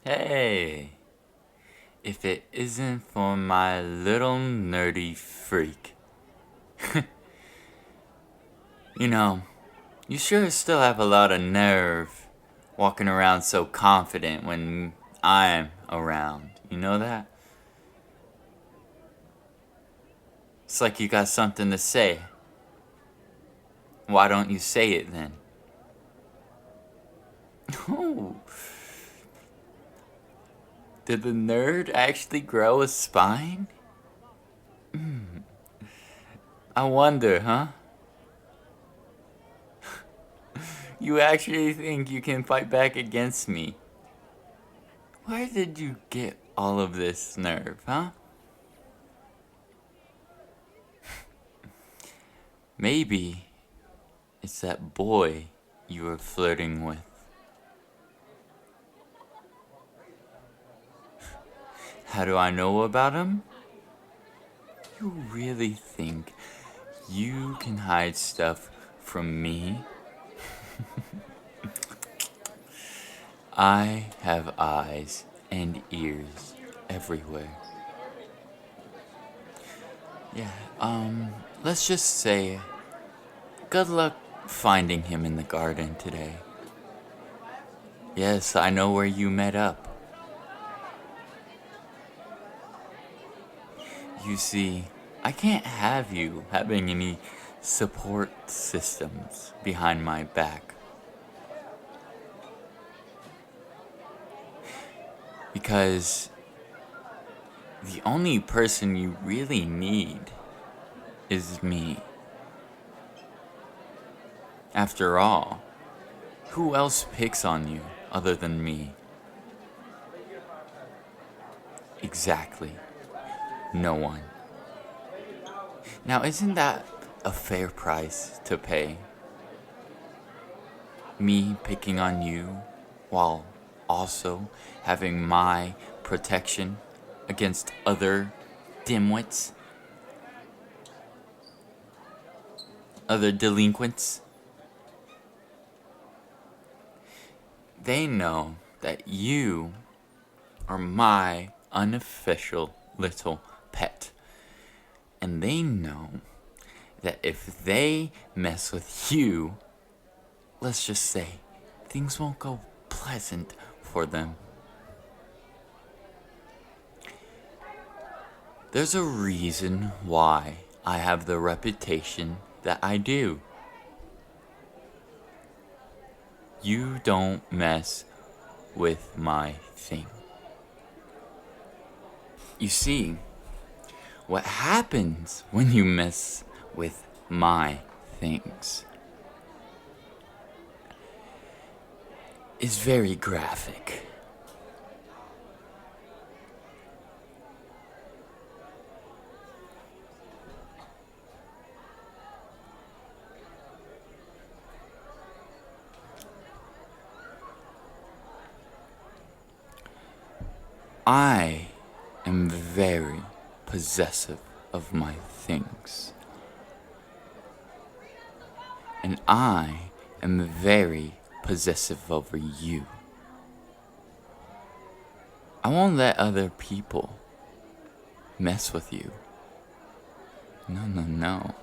Hey, if it isn't for my little nerdy freak. You know, you sure still have a lot of nerve walking around so confident when I'm around. You know that? It's like you got something to say. Why don't you say it then? Oh, did the nerd actually grow a spine? I wonder, huh? You actually think you can fight back against me? Where did you get all of this nerve, huh? Maybe it's that boy you were flirting with. How do I know about him? You really think you can hide stuff from me? I have eyes and ears everywhere. Yeah, let's just say good luck finding him in the garden today. Yes, I know where you met up. You see, I can't have you having any support systems behind my back. Because the only person you really need is me. After all, who else picks on you other than me? Exactly, no one. Now, isn't that a fair price to pay? Me picking on you while also having my protection against other dimwits, other delinquents. They know that you are my unofficial little pet. And they know that if they mess with you, let's just say, things won't go pleasant for them. There's a reason why I have the reputation that I do. You don't mess with my thing. You see, what happens when you mess with my things is very graphic. I am very possessive of my things. And I am very possessive over you. I won't let other people mess with you. No, no, no.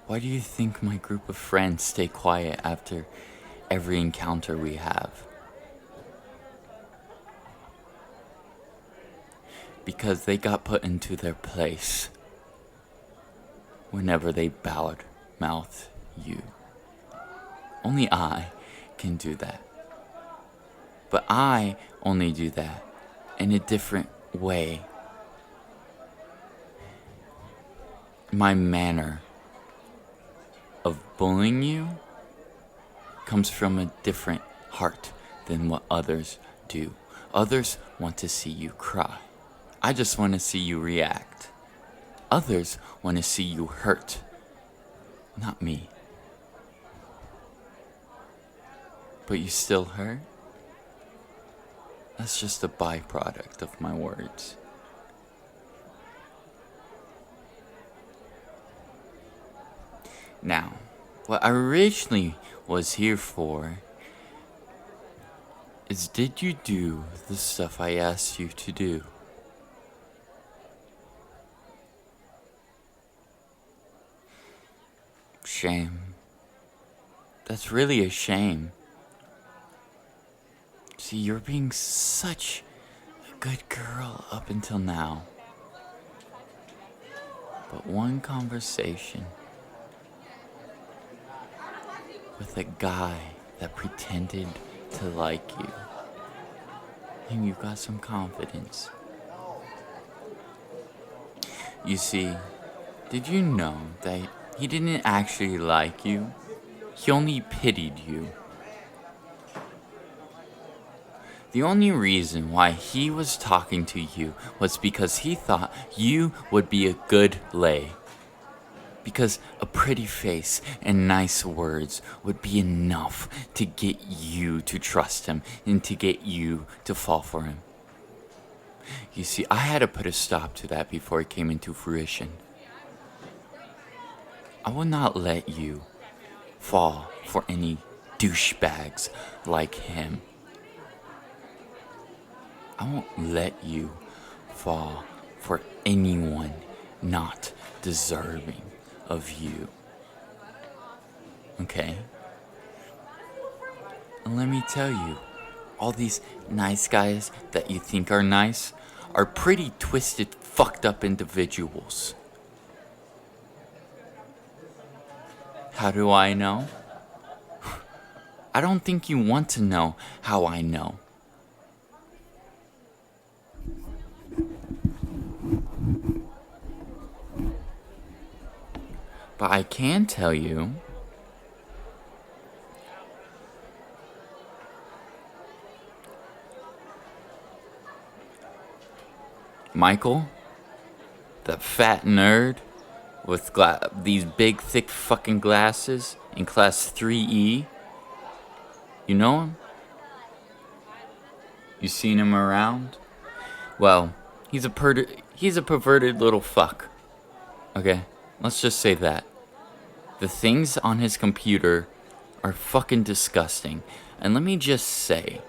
Why do you think my group of friends stay quiet after every encounter we have? Because they got put into their place whenever they bowed mouthed you. Only I can do that. But I only do that in a different way. My manner of bullying you comes from a different heart than what others do. Others want to see you cry. I just want to see you react. Others want to see you hurt. Not me. But you still hurt? That's just a byproduct of my words. Now, What I originally was here for is, did you do the stuff I asked you to do? Shame. That's really a shame. See, you're being such a good girl up until now. But one conversation with a guy that pretended to like you, and you got some confidence. You see, did you know that he didn't actually like you? He only pitied you. The only reason why he was talking to you was because he thought you would be a good lay. Because a pretty face and nice words would be enough to get you to trust him and to get you to fall for him. You see, I had to put a stop to that before it came into fruition. I will not let you fall for any douchebags like him. I won't let you fall for anyone not deserving of you. Okay? And let me tell you, all these nice guys that you think are nice are pretty twisted, fucked up individuals. How do I know? I don't think you want to know how I know. But I can tell you Michael, that fat nerd with these big, thick fucking glasses in class 3E. You know him? You seen him around? Well, he's a perverted little fuck. Okay? Let's just say that. The things on his computer are fucking disgusting. And let me just say,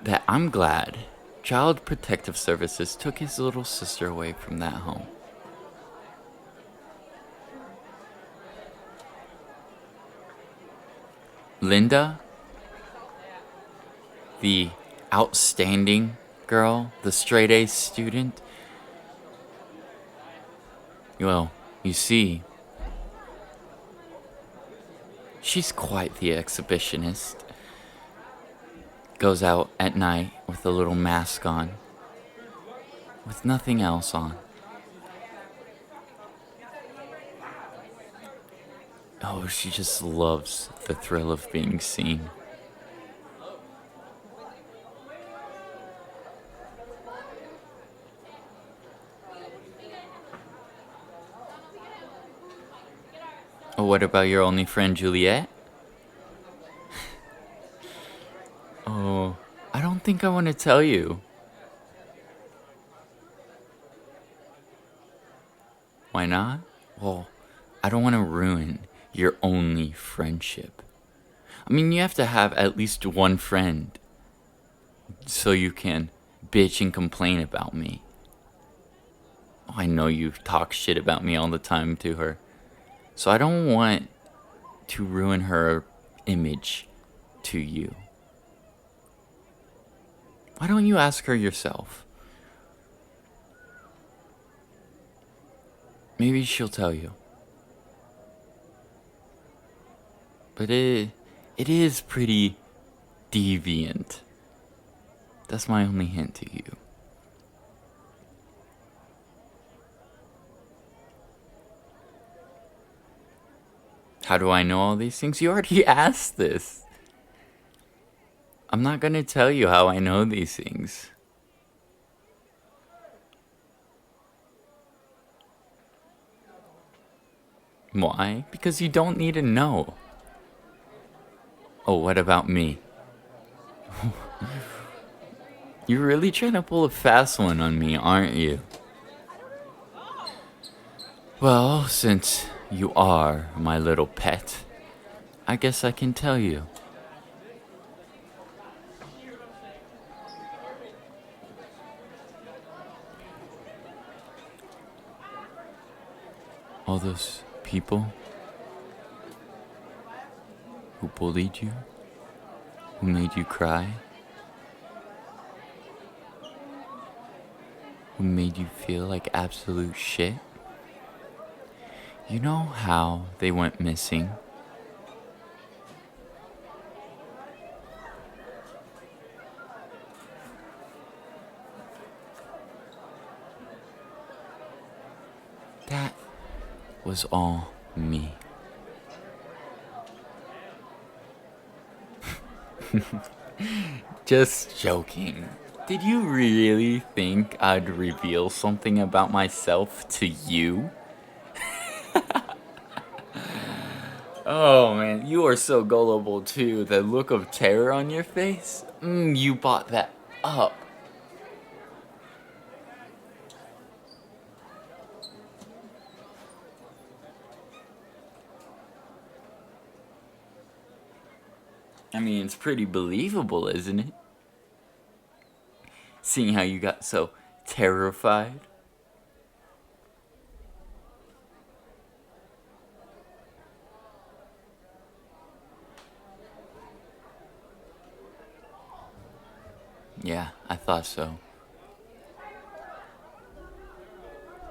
that I'm glad Child Protective Services took his little sister away from that home. Linda, the outstanding girl, the straight A student, well, you see, she's quite the exhibitionist. Goes out at night with a little mask on, with nothing else on. Oh, she just loves the thrill of being seen. Oh, what about your only friend Juliet? Oh, I don't think I want to tell you. Why not? Well, I don't want to ruin your only friendship. I mean, you have to have at least one friend so you can bitch and complain about me. Oh, I know you talk shit about me all the time to her. So I don't want to ruin her image to you. Why don't you ask her yourself? Maybe she'll tell you. But it is pretty deviant. That's my only hint to you. How do I know all these things? You already asked this. I'm not gonna tell you how I know these things. Why? Because you don't need to know. Oh, what about me? You're really trying to pull a fast one on me, aren't you? Well, since you are my little pet, I guess I can tell you. All those people who bullied you, who made you cry, who made you feel like absolute shit. You know how they went missing? That was all me. Just joking. Did you really think I'd reveal something about myself to you? Oh man, you are so gullible too. The look of terror on your face? You bought that up. I mean, it's pretty believable, isn't it? Seeing how you got so terrified. Yeah, I thought so.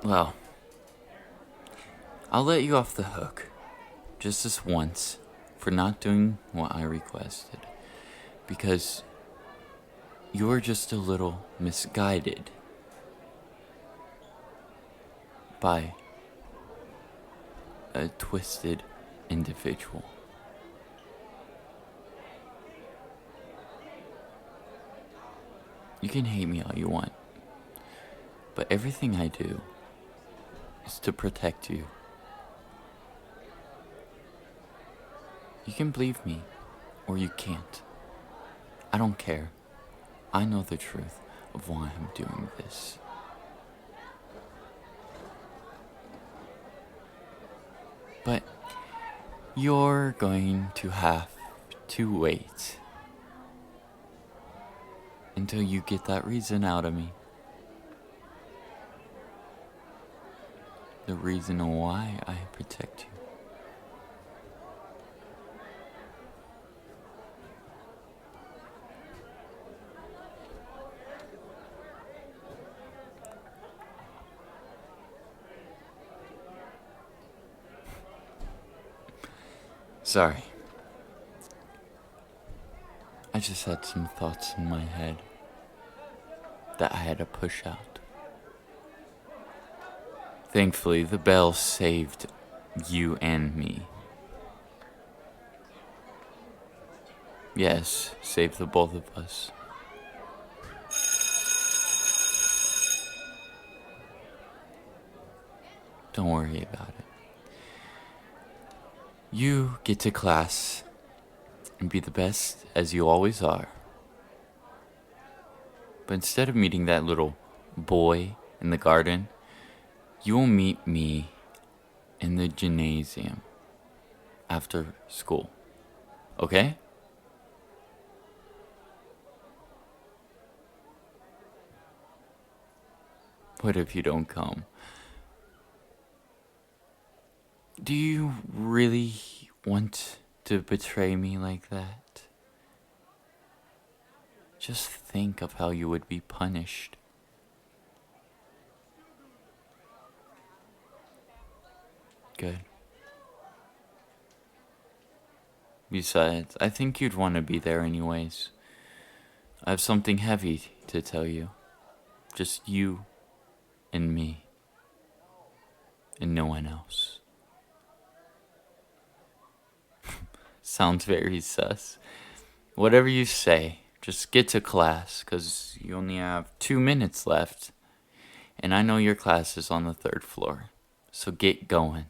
Well, I'll let you off the hook. Just this once. For not doing what I requested. Because you're just a little misguided by a twisted individual. You can hate me all you want, but everything I do is to protect you. You can believe me, or you can't. I don't care. I know the truth of why I'm doing this. But you're going to have to wait until you get that reason out of me. The reason why I protect you. Sorry. I just had some thoughts in my head that I had to push out. Thankfully, the bell saved you and me. Yes, saved the both of us. Don't worry about it. You get to class and be the best as you always are. But instead of meeting that little boy in the garden, you will meet me in the gymnasium after school. Okay? What if you don't come? Do you really want to betray me like that? Just think of how you would be punished. Good. Besides, I think you'd want to be there anyways. I have something heavy to tell you. Just you and me. And no one else. Sounds very sus. Whatever you say, just get to class, 'cause you only have 2 minutes left. And I know your class is on the 3rd floor. So get going.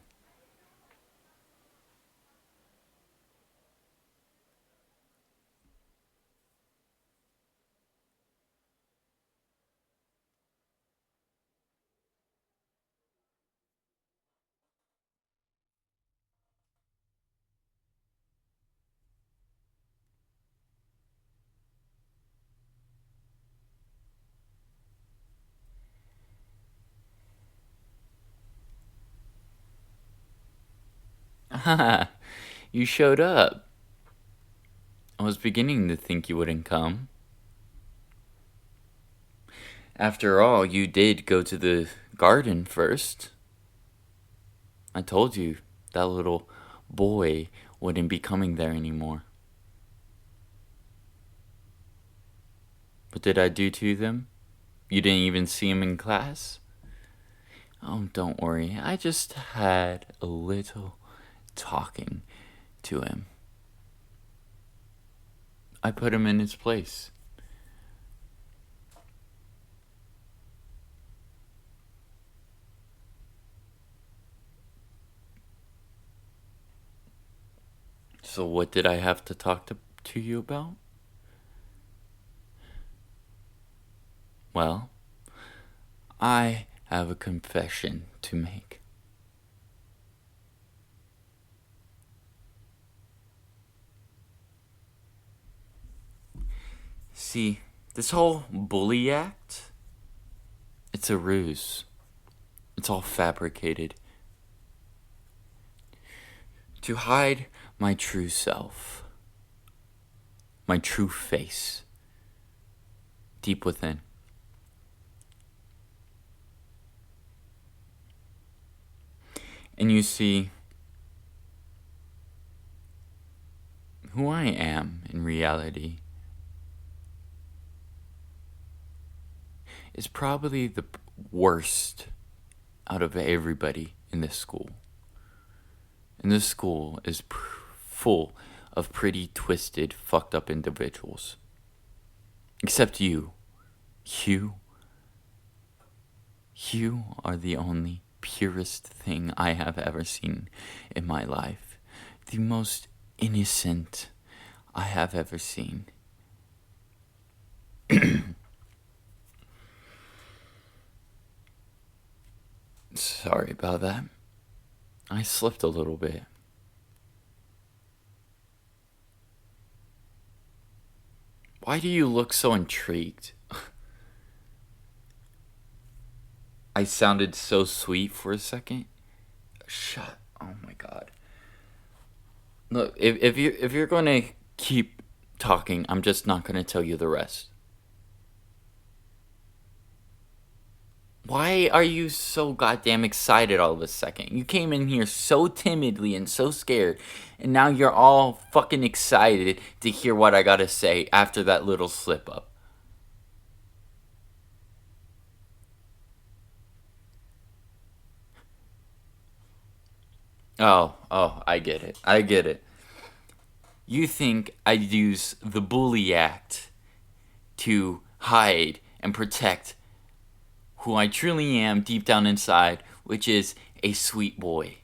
You showed up. I was beginning to think you wouldn't come. After all, you did go to the garden first. I told you that little boy wouldn't be coming there anymore. What did I do to them? You didn't even see him in class? Oh, don't worry. I just had a little talking to him. I put him in his place. So what did I have to talk to you about? Well, I have a confession to make. See, this whole bully act, it's a ruse. It's all fabricated. To hide my true self, my true face, deep within. And you see, who I am in reality is probably the worst out of everybody in this school. And this school is full of pretty twisted, fucked up individuals. Except you. You are the only purest thing I have ever seen in my life. The most innocent I have ever seen. Sorry about that. I slipped a little bit. Why do you look so intrigued? I sounded so sweet for a second. Shut. Oh my god. Look, if you're going to keep talking, I'm just not going to tell you the rest. Why are you so goddamn excited all of a second? You came in here so timidly and so scared, and now you're all fucking excited to hear what I gotta say after that little slip up. Oh, I get it. You think I'd use the bully act to hide and protect who I truly am deep down inside, which is a sweet boy.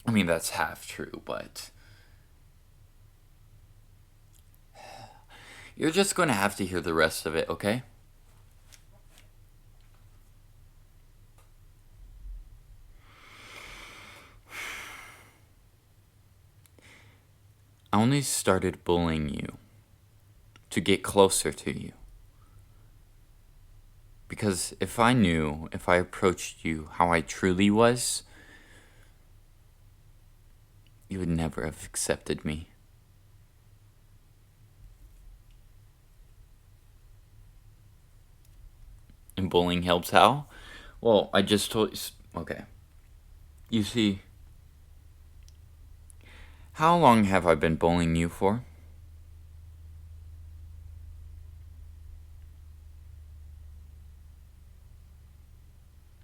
I mean, that's half true, but you're just going to have to hear the rest of it, okay? I only started bullying you to get closer to you. Because if I approached you how I truly was, you would never have accepted me. And bullying helps how? Well, I just told you. Okay. You see, how long have I been bullying you for?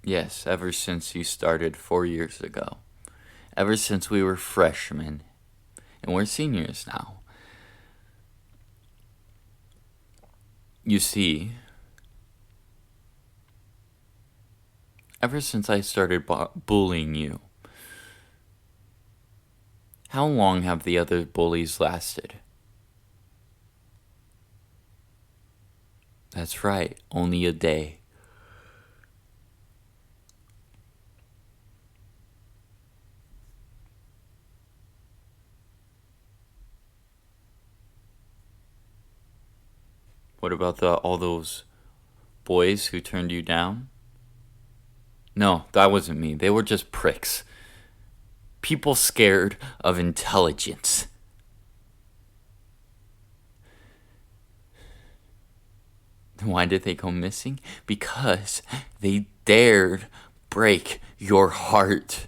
Yes, ever since you started 4 years ago. Ever since we were freshmen. And we're seniors now. You see, ever since I started bullying you, how long have the other bullies lasted? That's right, only a day. What about all those boys who turned you down? No, that wasn't me. They were just pricks. People scared of intelligence. Why did they go missing? Because they dared break your heart.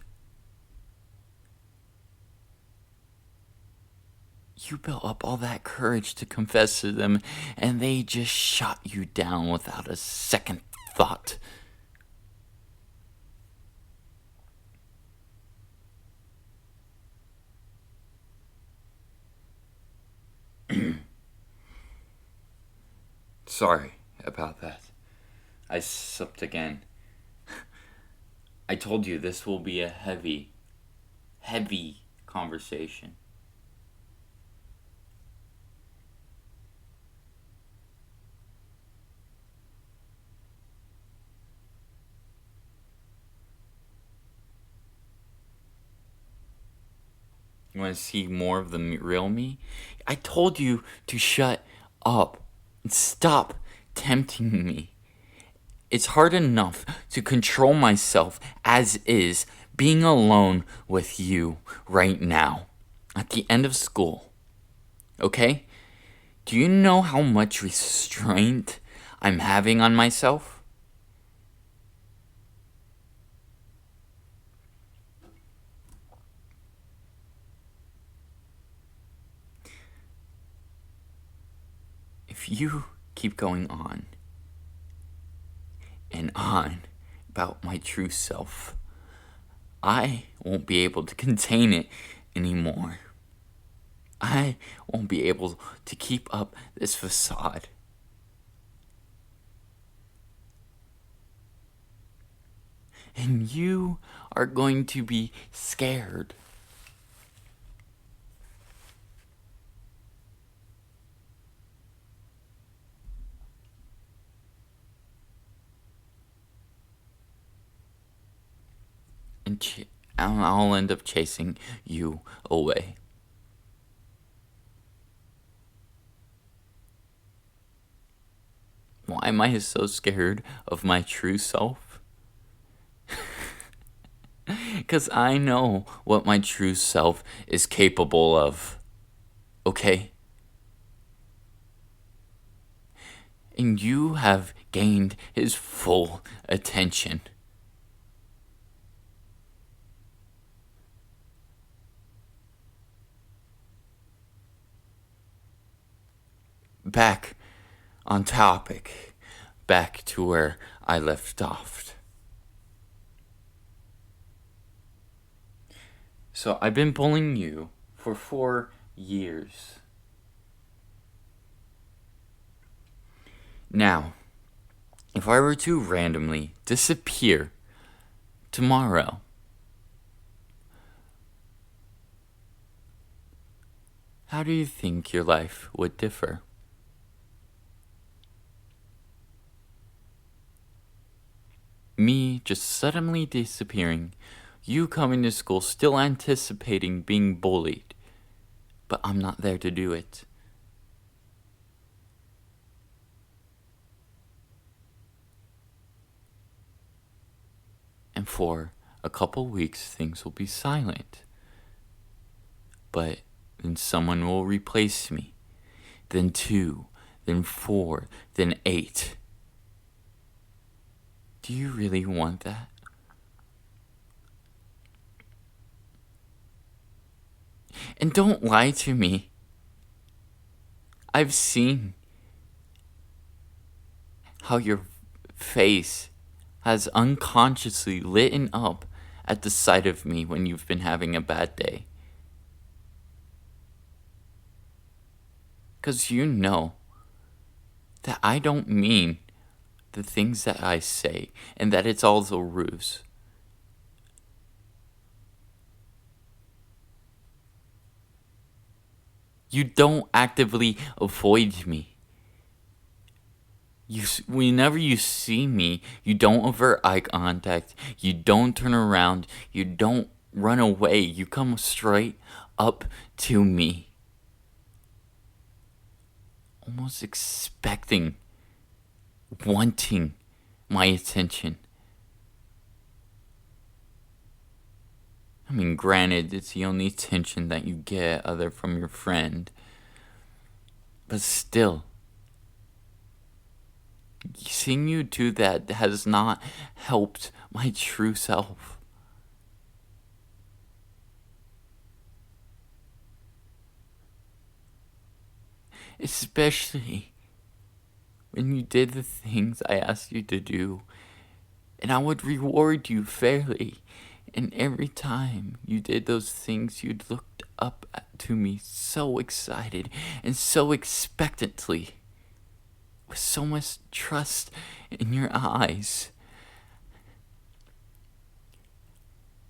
You built up all that courage to confess to them, and they just shot you down without a second thought. Sorry about that. I slipped again. I told you this will be a heavy conversation. You want to see more of the real me? I told you to shut up and stop tempting me. It's hard enough to control myself as is being alone with you right now at the end of school. Okay? Do you know how much restraint I'm having on myself? If you keep going on and on about my true self, I won't be able to contain it anymore. I won't be able to keep up this facade. And you are going to be scared. And I'll end up chasing you away. Why am I so scared of my true self? Because I know what my true self is capable of. Okay? And you have gained his full attention. Back on topic. Back to where I left off. So I've been bullying you for 4 years. Now, if I were to randomly disappear tomorrow, how do you think your life would differ? Me just suddenly disappearing, you coming to school still anticipating being bullied, but I'm not there to do it. And for a couple weeks, things will be silent. But then someone will replace me. Then 2, then 4, then 8. Do you really want that? And don't lie to me. I've seen how your face has unconsciously lit up at the sight of me when you've been having a bad day. 'Cause you know that I don't mean the things that I say and that it's all a ruse. You don't actively avoid me. Whenever you see me, you don't avert eye contact, you don't turn around, you don't run away, you come straight up to me. Almost expecting, wanting my attention. I mean, granted, it's the only attention that you get other from your friend. But still, seeing you do that has not helped my true self. Especially when you did the things I asked you to do, and I would reward you fairly. And every time you did those things, you looked up to me so excited and so expectantly, with so much trust in your eyes.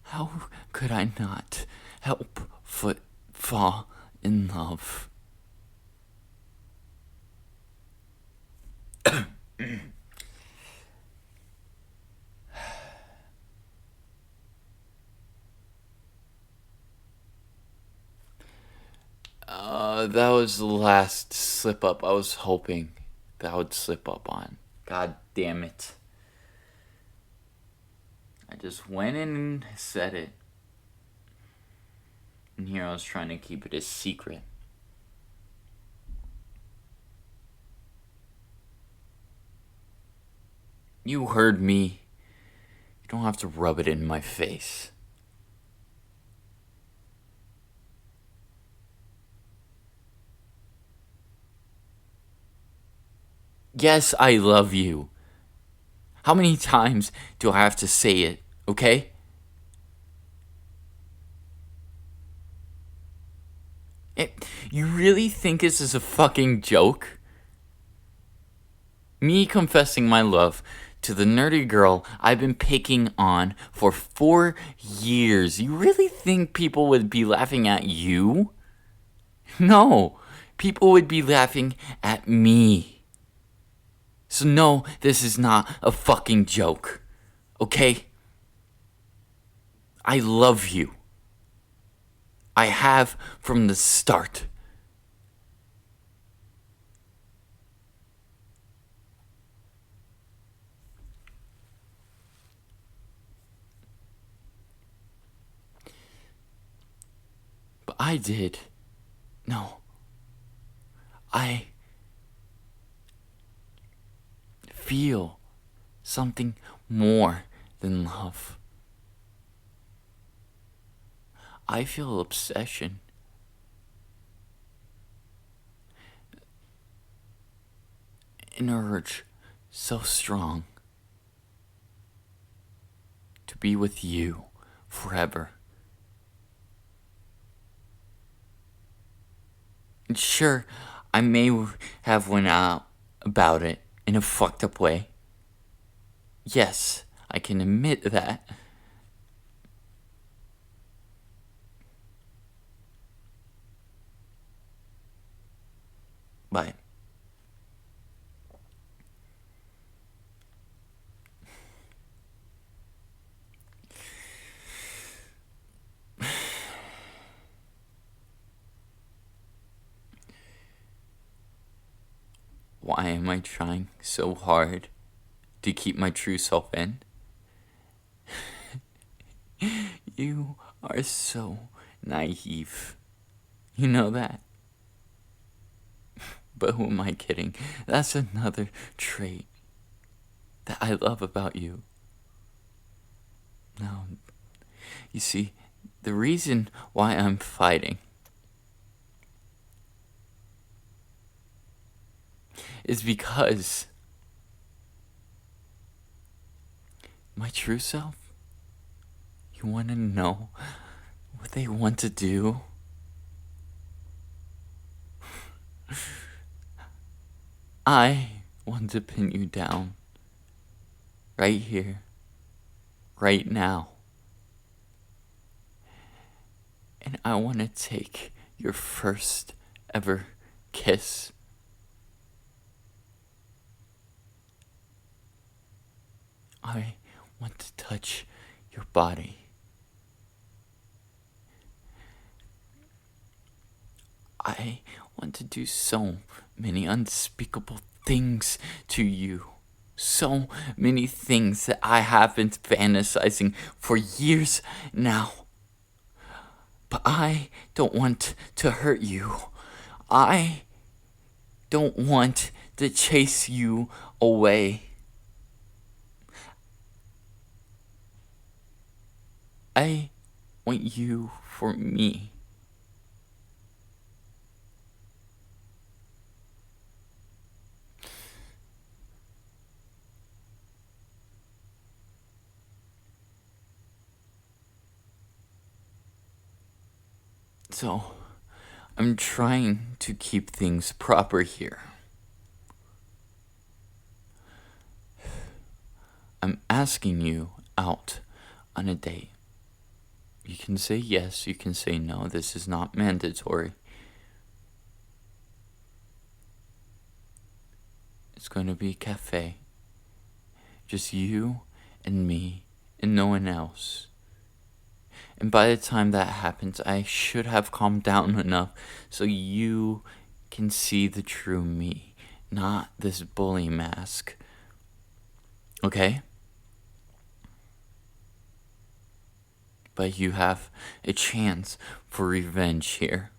How could I not help but fall in love? That was the last slip up I was hoping that I would slip up on. God damn it. I just went in and said it. And here I was trying to keep it a secret. You heard me. You don't have to rub it in my face. Yes, I love you. How many times do I have to say it, okay? You really think this is a fucking joke? Me confessing my love to the nerdy girl I've been picking on for 4 years. You really think people would be laughing at you? No, people would be laughing at me. So no, this is not a fucking joke, okay? I love you. I have from the start. But I did. No. I feel something more than love. I feel obsession. An urge so strong to be with you forever. And sure, I may have went out about it in a fucked up way. Yes, I can admit that. But why am I trying so hard to keep my true self in? You are so naive. You know that? But who am I kidding? That's another trait that I love about you. No, you see, the reason why I'm fighting is because my true self, you want to know what they want to do? I want to pin you down right here, right now. And I want to take your first ever kiss. I want to touch your body. I want to do so many unspeakable things to you. So many things that I have been fantasizing for years now. But I don't want to hurt you. I don't want to chase you away. I want you for me. So, I'm trying to keep things proper here. I'm asking you out on a date. You can say yes, you can say no. This is not mandatory. It's going to be a cafe. Just you and me and no one else. And by the time that happens, I should have calmed down enough so you can see the true me, not this bully mask. Okay? But you have a chance for revenge here.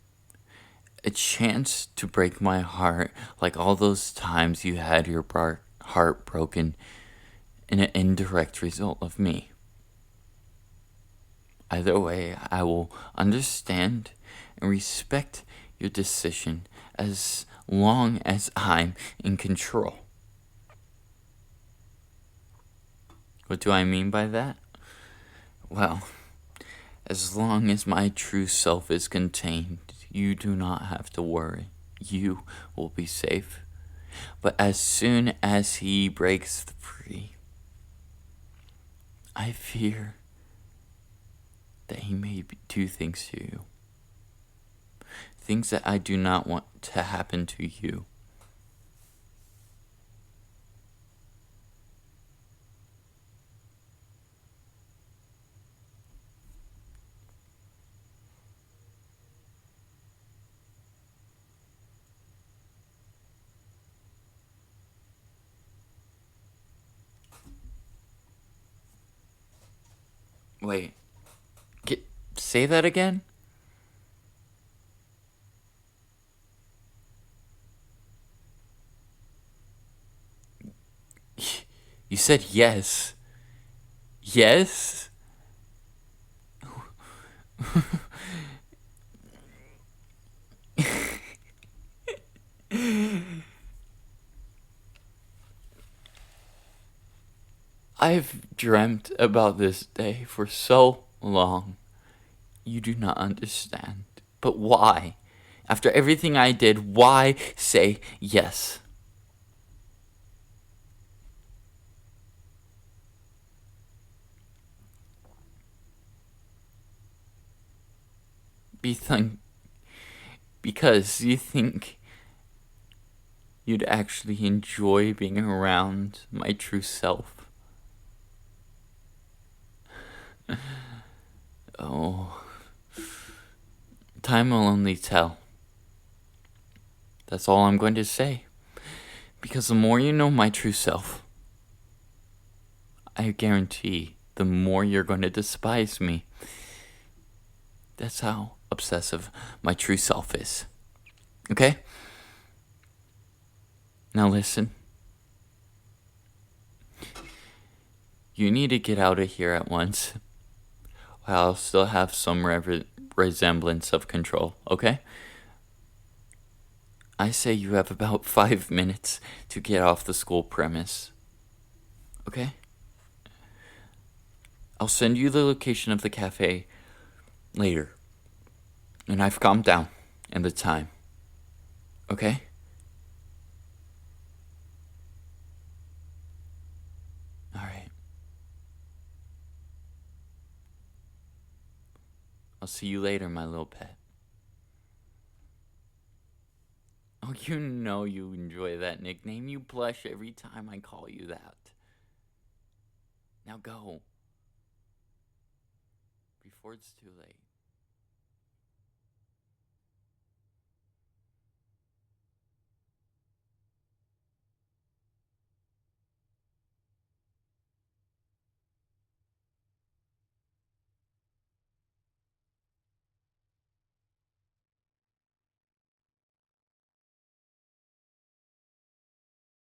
A chance to break my heart like all those times you had your heart broken in an indirect result of me. Either way, I will understand and respect your decision as long as I'm in control. What do I mean by that? Well, as long as my true self is contained, you do not have to worry. You will be safe. But as soon as he breaks free, I fear that he may do things to you. Things that I do not want to happen to you. Wait, say that again? You said yes. Yes? I've dreamt about this day for so long. You do not understand. But why? After everything I did, why say yes? Because you think you'd actually enjoy being around my true self. Oh, time will only tell. That's all I'm going to say. Because the more you know my true self, I guarantee the more you're going to despise me. That's how obsessive my true self is. Okay? Now listen. You need to get out of here at once. While I'll still have some resemblance of control, okay? I say you have about 5 minutes to get off the school premise. Okay? I'll send you the location of the cafe later. And I've calmed down and the time. Okay? Alright. I'll see you later, my little pet. Oh, you know you enjoy that nickname. You blush every time I call you that. Now go. Before it's too late.